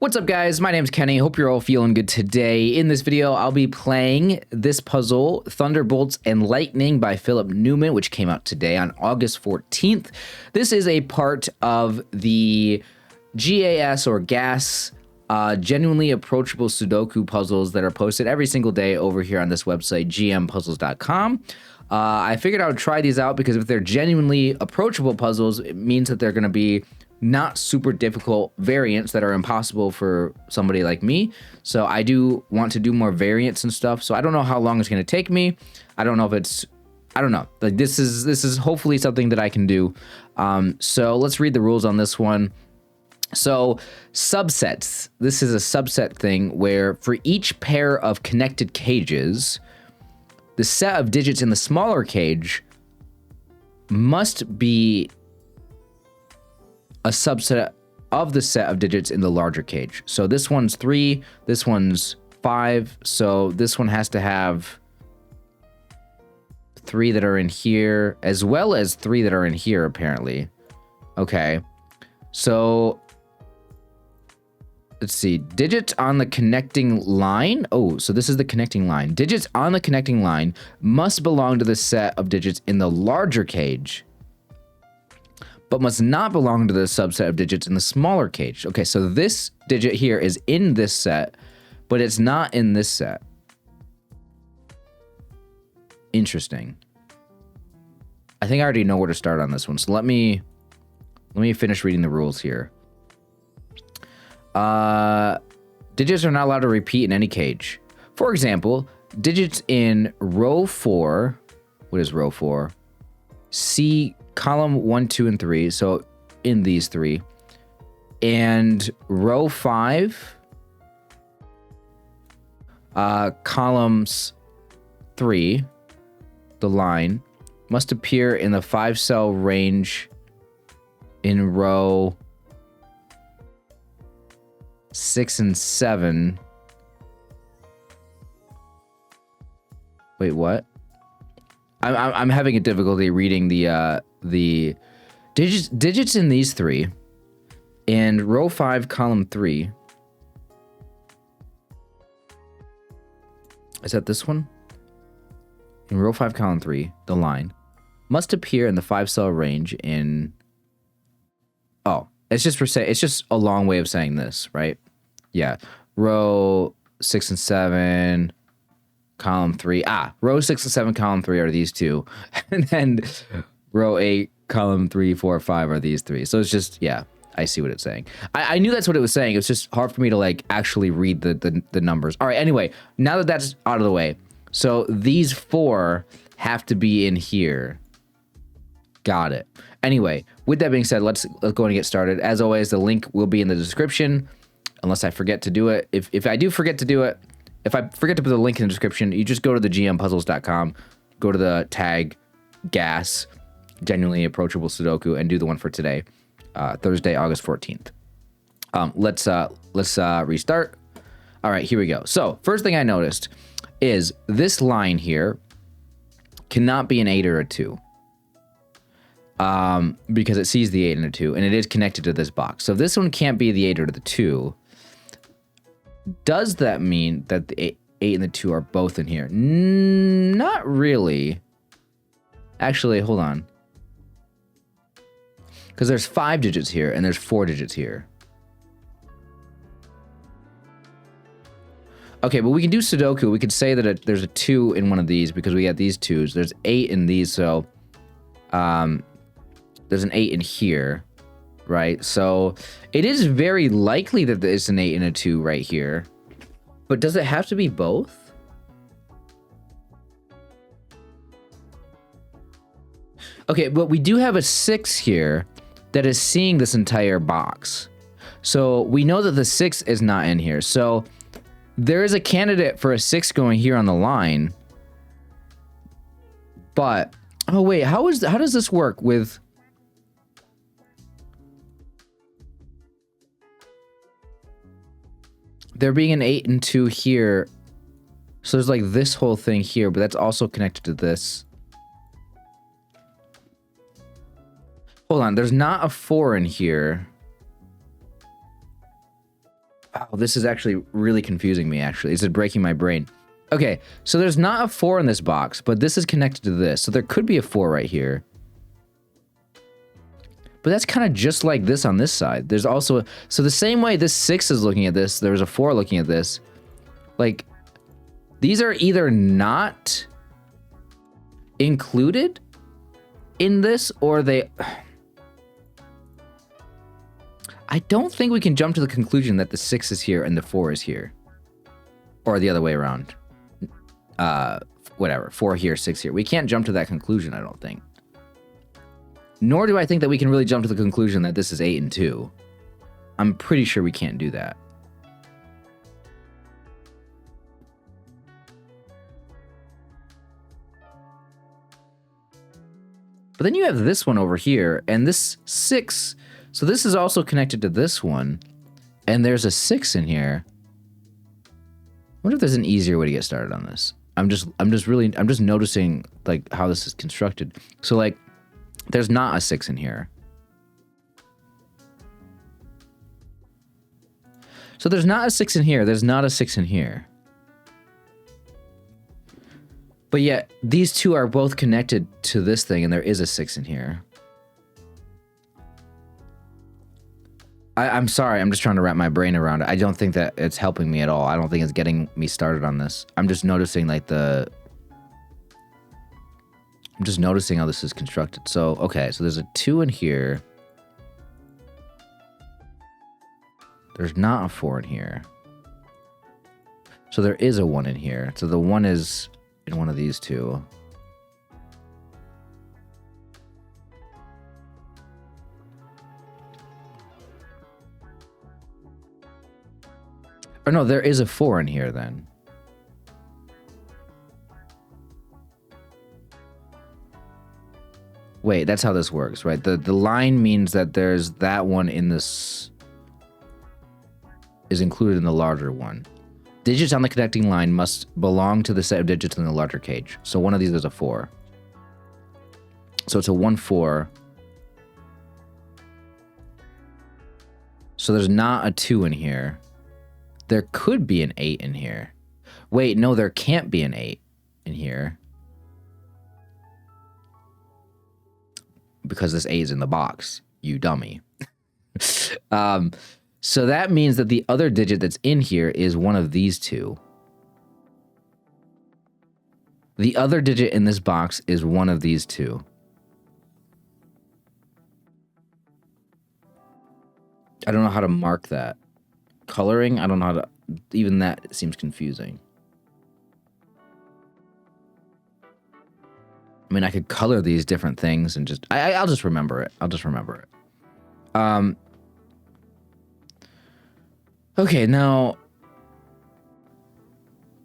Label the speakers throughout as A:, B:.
A: What's up, guys? My name's Kenny. Hope you're all feeling good today. In this video, I'll be playing this puzzle, Thunderbolts and Lightning by Philip Newman, which came out today on August 14th. This is a part of the GAS or GAS, genuinely approachable Sudoku puzzles that are posted every single day over here on this website, gmpuzzles.com. I figured I would try these out because if they're genuinely approachable puzzles, it means that they're going to be not super difficult variants that are impossible for somebody like me. So I do want to do more variants and stuff. So I don't know how long it's going to take me. I don't know if it's, I don't know. Like this is hopefully something that I can do. So let's read the rules on this one. So subsets. This is a subset thing where for each pair of connected cages, the set of digits in the smaller cage must be a subset of the set of digits in the larger cage. So this one's 3, this one's 5, so this one has to have 3 that are in here, as well as 3 that are in here, apparently. Okay, so let's see, digits on the connecting line. Oh, so this is the connecting line. Digits on the connecting line must belong to the set of digits in the larger cage, but must not belong to the subset of digits in the smaller cage. Okay, so this digit here is in this set, but it's not in this set. Interesting. I think I already know where to start on this one. So let me finish reading the rules here. Digits are not allowed to repeat in any cage. For example, digits in row 4, what is row 4? C column 1, 2, and 3, so in these 3, and row 5, columns 3, the line, must appear in the 5-cell range in row 6 and 7. Wait, what? I'm having a difficulty reading the digits in these 3 and row 5 column 3. Is that this one? In row 5 column 3, the line must appear in the 5-cell range in, oh, it's just a long way of saying this, right? Yeah, row 6 and 7 column 3. Row 6 and 7 column 3 are these 2, and then row 8 column 3, 4, 5 are these 3. So it's just, yeah, I see what it's saying. I knew that's what it was saying. It's just hard for me to like actually read the numbers. All right, anyway, now that that's out of the way, so these 4 have to be in here. Got it. Anyway, with that being said, let's go and get started. As always, the link will be in the description, unless I forget to do it. If I do forget to do it, if I forget to put the link in the description, you just go to the gmpuzzles.com, go to the tag GAS, genuinely approachable Sudoku, and do the one for today, Thursday, August 14th. Let's restart. All right, here we go. So first thing I noticed is this line here cannot be an 8 or a 2. Because it sees the 8 and a 2, and it is connected to this box. So if this one can't be the 8 or the 2, does that mean that the 8 and the 2 are both in here? Not really. Actually, hold on. Because there's 5 digits here, and there's 4 digits here. Okay, but we can do Sudoku. We could say that there's a 2 in one of these because we got these 2s. There's 8 in these, so there's an 8 in here, right? So it is very likely that there's an 8 and a 2 right here. But does it have to be both? Okay, but we do have a 6 here that is seeing this entire box. So we know that the 6 is not in here. So there is a candidate for a 6 going here on the line. But, oh wait, how does this work with... there being an 8 and 2 here. So there's like this whole thing here, but that's also connected to this. Hold on, there's not a 4 in here. Oh, this is actually really confusing me, actually. This is breaking my brain. Okay, so there's not a 4 in this box, but this is connected to this. So there could be a 4 right here. But that's kind of just like this on this side. There's also... So the same way this 6 is looking at this, there's a 4 looking at this. Like, these are either not included in this, or they... I don't think we can jump to the conclusion that the 6 is here and the 4 is here. Or the other way around. Whatever. 4 here, 6 here. We can't jump to that conclusion, I don't think. Nor do I think that we can really jump to the conclusion that this is 8 and 2. I'm pretty sure we can't do that. But then you have this one over here, and this 6... So this is also connected to this one, and there's a 6 in here. I wonder if there's an easier way to get started on this. I'm just noticing like how this is constructed. So like, there's not a 6 in here. So there's not a 6 in here. There's not a 6 in here. But yet these two are both connected to this thing, and there is a 6 in here. I'm sorry, I'm just trying to wrap my brain around it. I don't think that it's helping me at all. I don't think it's getting me started on this. I'm just noticing like I'm just noticing how this is constructed. So, okay, so there's a 2 in here. There's not a 4 in here. So there is a 1 in here. So the 1 is in one of these two. Or no, there is a 4 in here then. Wait, that's how this works, right? The line means that there's that one in this is included in the larger one. Digits on the connecting line must belong to the set of digits in the larger cage. So one of these is a 4. So it's a 1, 4. So there's not a 2 in here. There could be an 8 in here. Wait, no, there can't be an 8 in here. Because this 8 is in the box, you dummy. So that means that the other digit that's in here is one of these two. The other digit in this box is one of these two. I don't know how to mark that. Coloring, I don't know how to... Even that seems confusing. I mean, I could color these different things and just... I'll just remember it. I'll just remember it. Okay, now...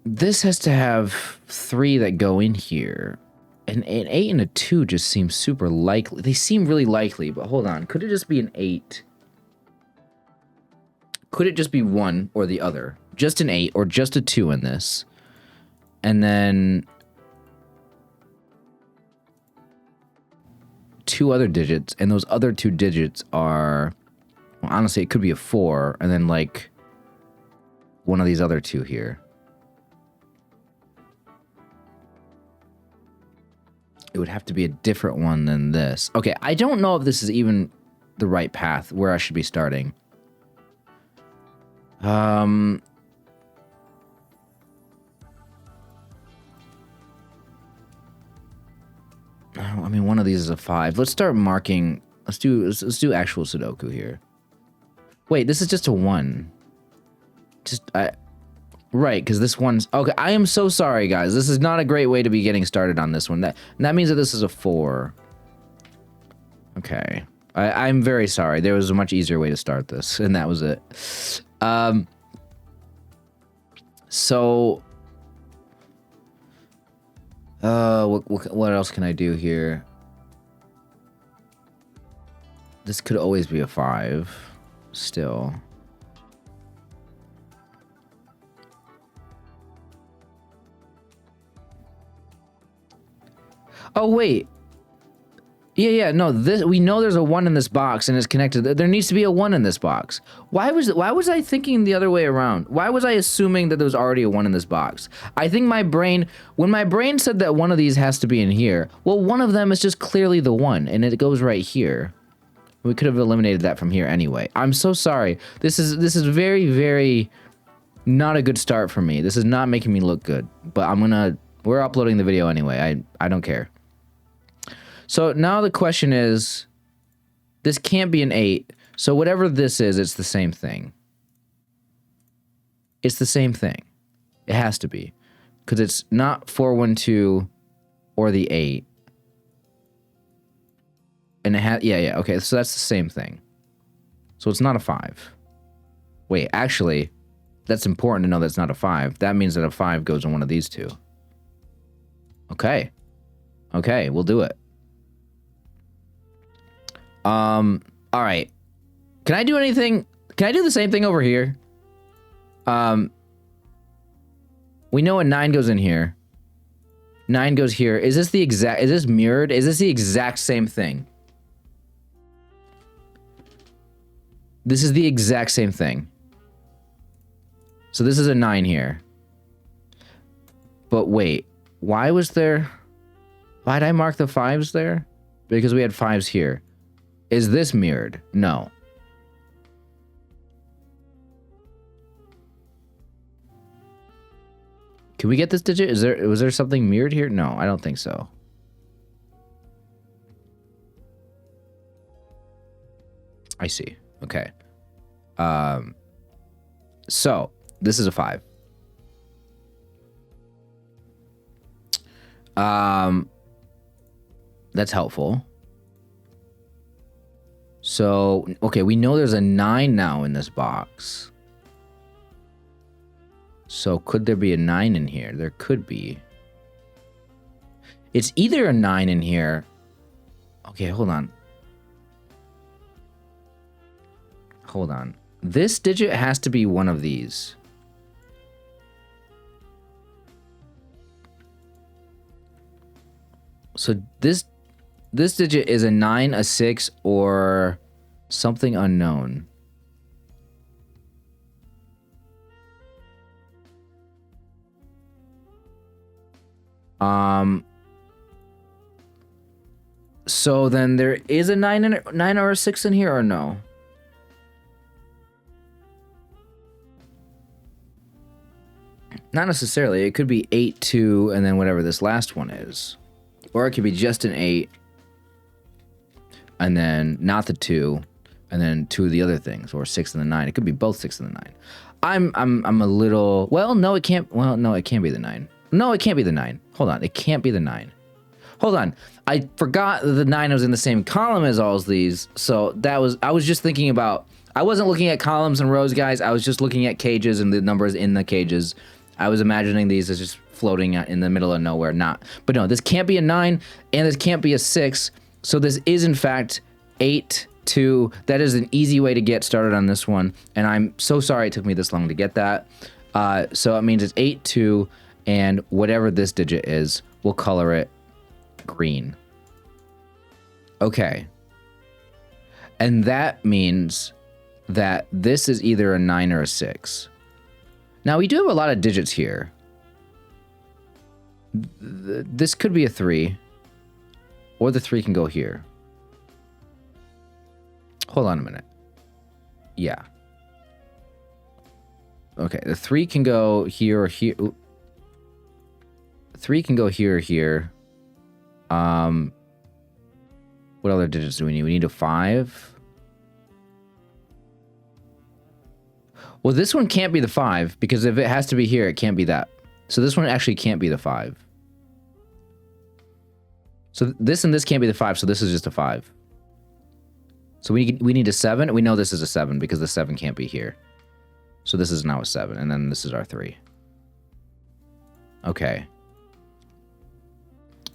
A: This has to have 3 that go in here. And an 8 and a 2 just seem super likely. They seem really likely, but hold on. Could it just be an 8? Could it just be one or the other? Just an 8 or just a 2 in this? And then... 2 other digits, and those other 2 digits are... Well, honestly, it could be a 4, and then, like, one of these other 2 here. It would have to be a different one than this. Okay, I don't know if this is even the right path, where I should be starting. I mean, one of these is a 5. Let's start marking. Let's do actual Sudoku here. Wait, this is just a 1. Right, because this one's... Okay, I am so sorry, guys. This is not a great way to be getting started on this one. That means that this is a 4. Okay. I'm very sorry. There was a much easier way to start this, and that was it. So... what else can I do here? This could always be a 5. Still... Oh, wait. Yeah, no, this, we know there's a 1 in this box and it's connected. There needs to be a 1 in this box. Why was I thinking the other way around? Why was I assuming that there was already a 1 in this box? I think my brain, when my brain said that one of these has to be in here, well, one of them is just clearly the 1 and it goes right here. We could have eliminated that from here anyway. I'm so sorry. This is very, very not a good start for me. This is not making me look good, but we're uploading the video anyway. I don't care. So now the question is, this can't be an 8. So whatever this is, it's the same thing. It's the same thing. It has to be. Because it's not 4, 1, 2 or the 8. And it has, yeah, okay, so that's the same thing. So it's not a 5. Wait, actually, that's important to know that's not a 5. That means that a 5 goes in one of these two. Okay. Okay, we'll do it. All right. Can I do anything? Can I do the same thing over here? We know a 9 goes in here. 9 goes here. Is this mirrored? Is this the exact same thing? This is the exact same thing. So this is a 9 here. But wait, why did I mark the 5s there? Because we had 5s here. Is this mirrored? No. Can we get this digit? Was there something mirrored here? No, I don't think so. I see. Okay. So this is a 5. That's helpful. So, okay, we know there's a 9 now in this box. So could there be a 9 in here? There could be. It's either a 9 in here. Okay, hold on. Hold on. This digit has to be one of these. So this digit is a 9, a 6, or something unknown. So then there is a 9 or a 6 in here, or no? Not necessarily. It could be 8, 2, and then whatever this last one is. Or it could be just an 8, and then not the 2, and then 2 of the other things, or 6 and the 9. It could be both 6 and the 9. I'm a little, well, no, it can't be the 9. No, it can't be the 9. Hold on, it can't be the 9. Hold on, I forgot that the 9 was in the same column as all of these, so I was just thinking about, I wasn't looking at columns and rows, guys, I was just looking at cages and the numbers in the cages. I was imagining these as just floating in the middle of nowhere, but no, this can't be a 9, and this can't be a 6, so this is in fact 8, 2. That is an easy way to get started on this one, and I'm so sorry it took me this long to get that. So it means it's 8, 2, and whatever this digit is, we'll color it green. Okay. And that means that this is either a 9 or a 6. Now, we do have a lot of digits here. This could be a 3, or the 3 can go here. Hold on a minute. Yeah. Okay, the 3 can go here or here. Ooh. 3 can go here or here. What other digits do we need? We need a 5. Well, this one can't be the 5, because if it has to be here, it can't be that. So this one actually can't be the 5. So this and this can't be the 5, so this is just a 5. So we need a 7. We know this is a 7, because the 7 can't be here. So this is now a 7, and then this is our 3. Okay.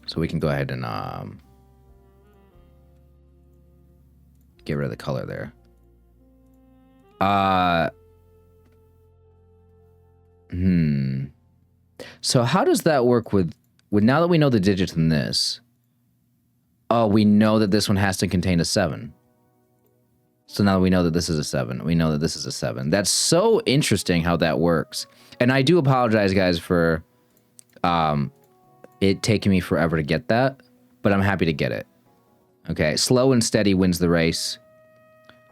A: So we can go ahead and get rid of the color there. So how does that work with now that we know the digits in this? Oh, we know that this one has to contain a 7. So now we know that this is a 7. We know that this is a 7. That's so interesting how that works. And I do apologize, guys, for it taking me forever to get that, but I'm happy to get it. Okay, slow and steady wins the race.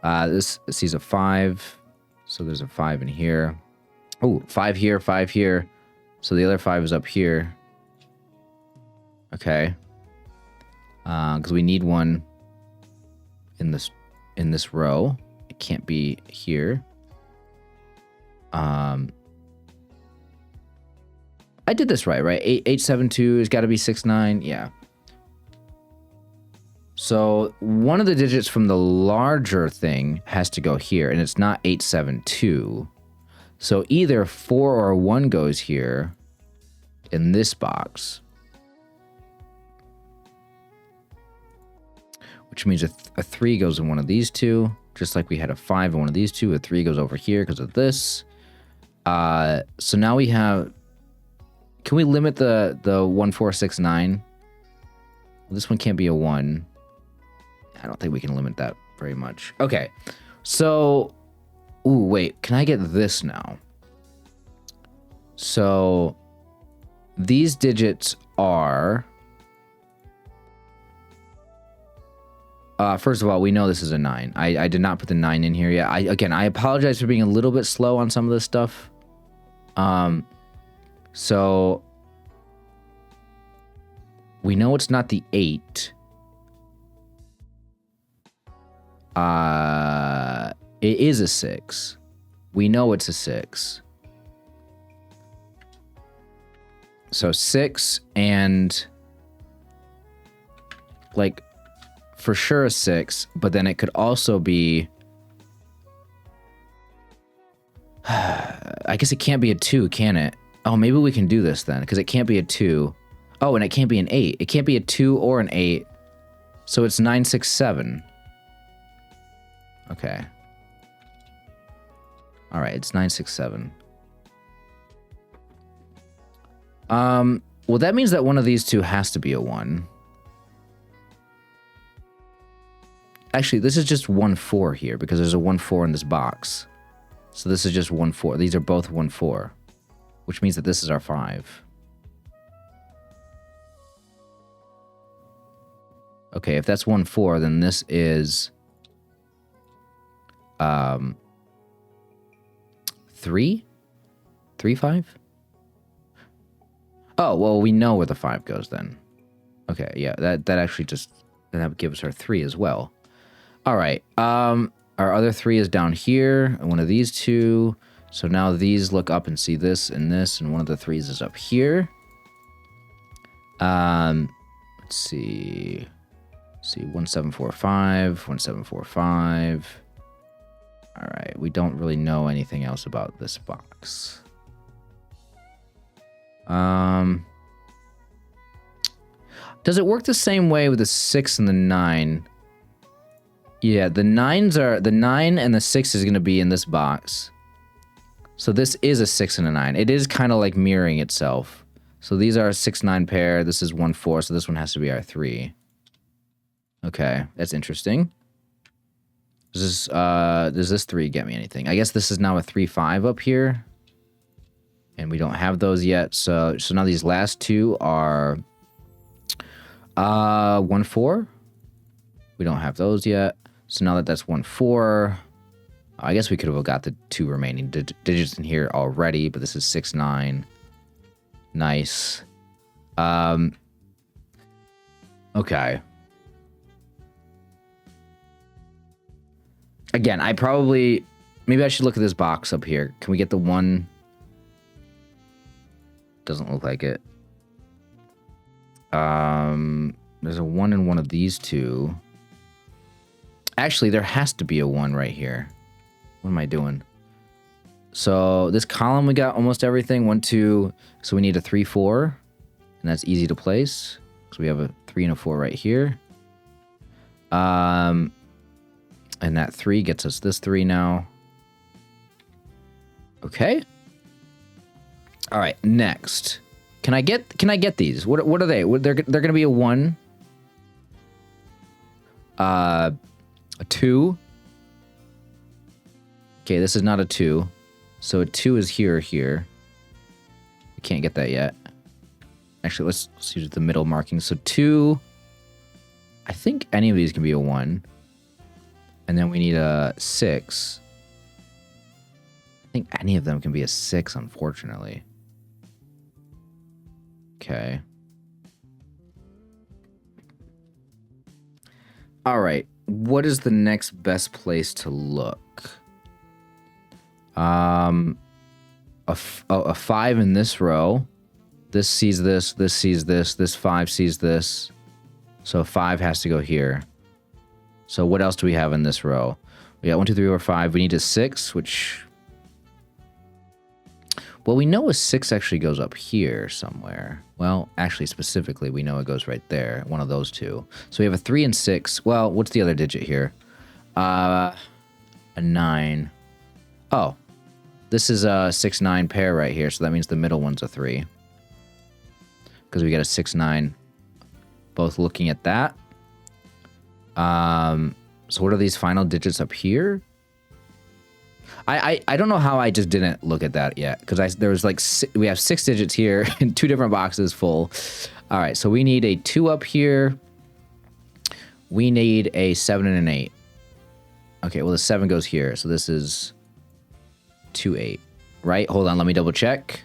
A: This sees a 5, so there's a 5 in here. Oh, 5 here, 5 here. So the other 5 is up here. Okay. Because we need one in this row. It can't be here. I did this right? 872 has got to be 69. Yeah. So one of the digits from the larger thing has to go here, and it's not 872. So either 4 or 1 goes here in this box, which means a 3 goes in one of these two, just like we had a 5 in one of these two. A 3 goes over here because of this. So now we have... Can we limit the 1, 4, 6, 9? This one can't be a 1. I don't think we can limit that very much. Okay, so... Ooh, wait, can I get this now? So, these digits are... first of all, we know this is a 9. I did not put the 9 in here yet. I apologize for being a little bit slow on some of this stuff. So, we know it's not the 8. It is a 6. We know it's a 6. So 6 and like for sure a 6, but then it could also be I guess it can't be a 2, can it? Oh, maybe we can do this then, because it can't be a 2. Oh, and it can't be an 8. It can't be a 2 or an 8. So it's 9, 6, 7. Okay. All right, it's 9, 6, 7. Well, that means that one of these two has to be a 1. Actually, this is just 1, 4 here, because there's a 1, 4 in this box. So this is just 1, 4. These are both 1, 4, which means that this is our 5. Okay, if that's 1, 4, then this is 3? 3, 5? Oh, well, we know where the 5 goes then. Okay, yeah, that actually just, that would give us our 3 as well. All right, our other 3 is down here, and one of these two. So now these look up and see this, and one of the 3s is up here. Let's see. 1745, 1745. All right, we don't really know anything else about this box. Does it work the same way with the 6 and the 9? Yeah, the 9 and the 6 is going to be in this box. So this is a 6 and a 9. It is kind of like mirroring itself. So these are a 6-9 pair. This is 1-4, so this one has to be our 3. Okay, that's interesting. Does this 3 get me anything? I guess this is now a 3-5 up here. And we don't have those yet. So now these last two are 1-4. We don't have those yet. So now that that's 1-4, I guess we could have got the 2 remaining digits in here already, but this is 6-9. Nice. Okay. Again, maybe I should look at this box up here. Can we get the 1? Doesn't look like it. There's a 1 in one of these two. Actually, there has to be a 1 right here. What am I doing? So this column, we got almost everything. 1, 2. So we need a 3, 4. And that's easy to place. So we have a 3 and a 4 right here. And that 3 gets us this 3 now. Okay. All right, next. Can I get these? What are they? They're going to be a 1. A 2. Okay, this is not a 2. So a 2 is here or here. We can't get that yet. Actually, let's use the middle marking. So 2. I think any of these can be a 1. And then we need a 6. I think any of them can be a 6, unfortunately. Okay. All right. What is the next best place to look? A 5 in this row. This sees this. This sees this. This 5 sees this. So 5 has to go here. So what else do we have in this row? We got 1, 2, 3, 4, 5. We need a 6, which... Well, we know a 6 actually goes up here somewhere. Well, actually, specifically, we know it goes right there. One of those two. So we have a 3 and 6. Well, what's the other digit here? A 9. Oh. This is a 6-9 pair right here, so that means the middle one's a 3. Because we got a 6-9. Both looking at that. So what are these final digits up here? I don't know how I just didn't look at that yet, because there was like we have 6 digits here in 2 different boxes full. All right, so we need a 2 up here. We need a 7 and an 8. Okay, well the 7 goes here, so this is 2, 8, right? Hold on, let me double check.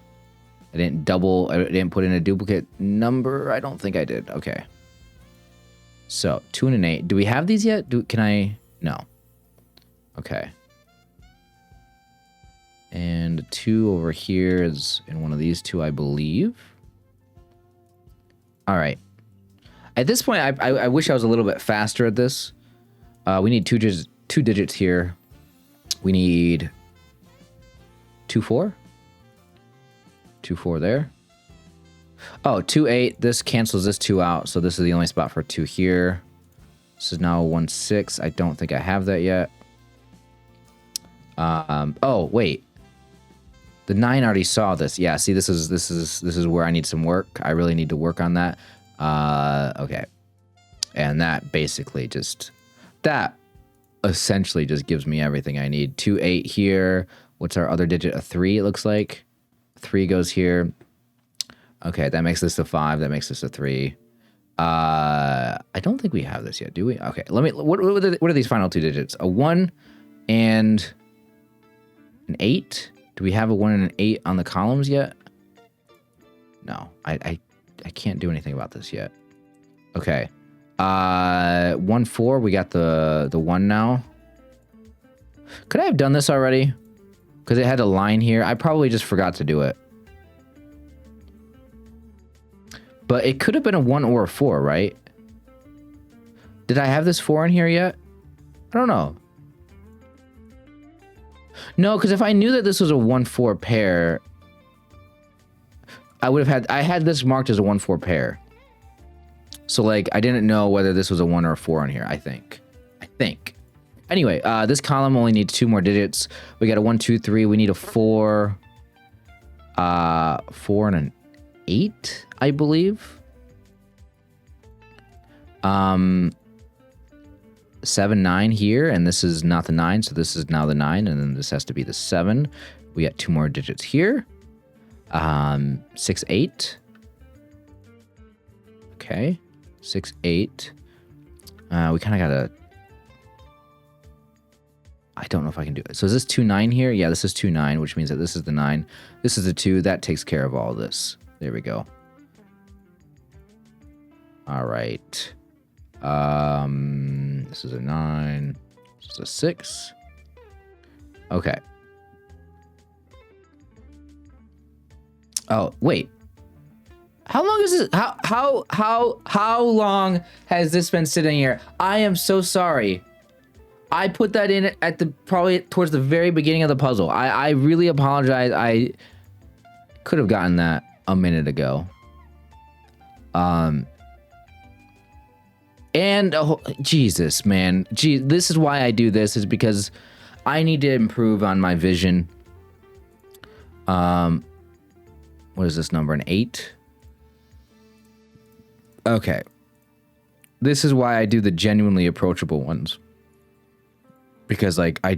A: I didn't put in a duplicate number. I don't think I did. Okay. So 2 and an 8. Do we have these yet? Can I? No. Okay. And 2 over here is in one of these 2, I believe. All right. At this point, I wish I was a little bit faster at this. We need 2 digits here. We need 2, 4. 2, 4 there. Oh, 2, 8. This cancels this 2 out, so this is the only spot for 2 here. This is now 1, 6. I don't think I have that yet. Oh, wait. The 9 already saw this. Yeah, see, this is where I need some work. I really need to work on that. Okay. And that basically that essentially just gives me everything I need. 2, 8 here. What's our other digit? A 3, it looks like. 3 goes here. Okay, that makes this a 5. That makes this a 3. I don't think we have this yet, do we? Okay, what are these final 2 digits? A 1 and an 8? Do we have a 1 and an 8 on the columns yet? No, I can't do anything about this yet. Okay. 1, 4, we got the 1 now. Could I have done this already? Because it had a line here. I probably just forgot to do it. But it could have been a 1 or a 4, right? Did I have this 4 in here yet? I don't know. No, because if I knew that this was a 1-4 pair, I had this marked as a 1-4 pair. So like I didn't know whether this was a 1 or a 4 on here, I think. Anyway, this column only needs 2 more digits. We got a 1, 2, 3. We need a 4. 4 and an 8, I believe. 7, 9 here, and this is not the 9, so this is now the 9, and then this has to be the 7. We got 2 more digits here. 6, 8. Okay, 6, 8. We kind of gotta... I don't know if I can do it. So is this 2, 9 here? Yeah, this is 2, 9, which means that this is the 9. This is the 2. That takes care of all this. There we go. All right. This is a 9. This is a 6. Okay. Oh, wait. How long is this? How long has this been sitting here? I am so sorry. I put that in at probably towards the very beginning of the puzzle. I really apologize. I could have gotten that a minute ago. And Jesus, man, this is why I do this, is because I need to improve on my vision. What is this number? An 8? Okay. this is why I do the genuinely approachable ones. Because like I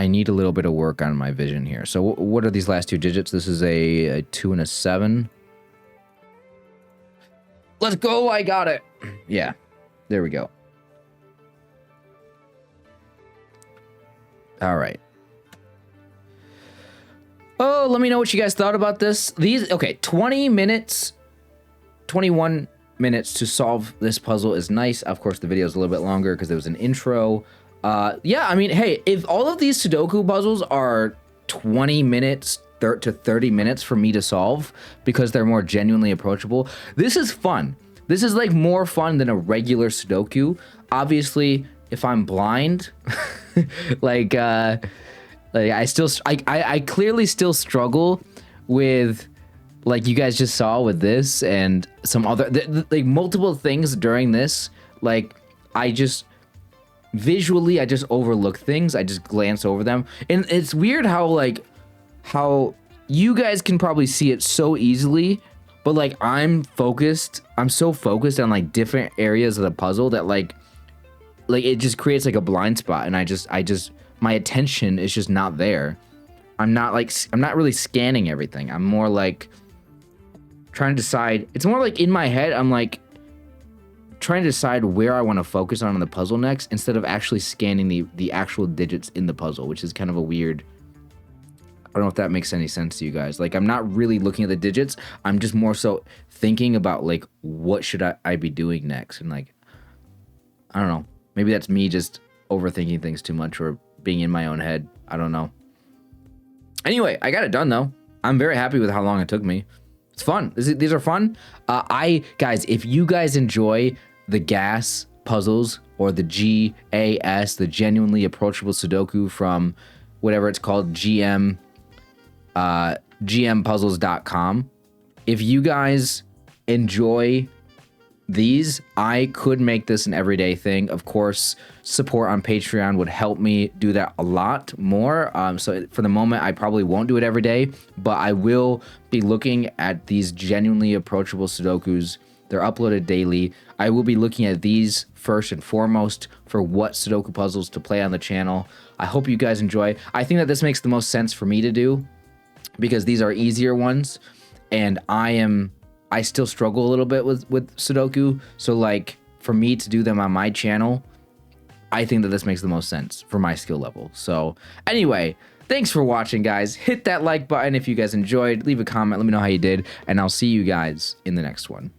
A: need a little bit of work on my vision here. So what are these last two digits? This is a 2 and a 7. Let's go, I got it. Yeah, there we go. All right. Oh, let me know what you guys thought about this. Okay, 20 minutes, 21 minutes to solve this puzzle is nice. Of course, the video is a little bit longer because there was an intro. Yeah, I mean, hey, if all of these Sudoku puzzles are 20 minutes to 30 minutes for me to solve because they're more genuinely approachable, this is fun. This is like more fun than a regular Sudoku. Obviously, if I'm blind, like I clearly still struggle with, like you guys just saw with this and some other, like multiple things during this. Like visually, I just overlook things. I just glance over them. And it's weird how you guys can probably see it so easily, but like I'm so focused on like different areas of the puzzle that like it just creates like a blind spot. And I just, my attention is just not there. I'm not really scanning everything. I'm more like trying to decide. It's more like in my head, I'm like trying to decide where I want to focus on the puzzle next instead of actually scanning the actual digits in the puzzle, which is kind of a weird, I don't know if that makes any sense to you guys. Like I'm not really looking at the digits. I'm just more so thinking about like, what should I be doing next? And like, I don't know, maybe that's me just overthinking things too much or being in my own head. I don't know. Anyway, I got it done though. I'm very happy with how long it took me. It's fun. These are fun. Guys, if you guys enjoy the GAS puzzles or the GAS, the genuinely approachable Sudoku from whatever it's called, gmpuzzles.com. If you guys enjoy these, I could make this an everyday thing. Of course, support on Patreon would help me do that a lot more. So for the moment, I probably won't do it every day, but I will be looking at these genuinely approachable Sudokus. They're uploaded daily. I will be looking at these first and foremost for what Sudoku puzzles to play on the channel. I hope you guys enjoy. I think that this makes the most sense for me to do because these are easier ones, and I still struggle a little bit with Sudoku. So like for me to do them on my channel, I think that this makes the most sense for my skill level. So anyway, thanks for watching, guys. Hit that like button if you guys enjoyed. Leave a comment. Let me know how you did. And I'll see you guys in the next one.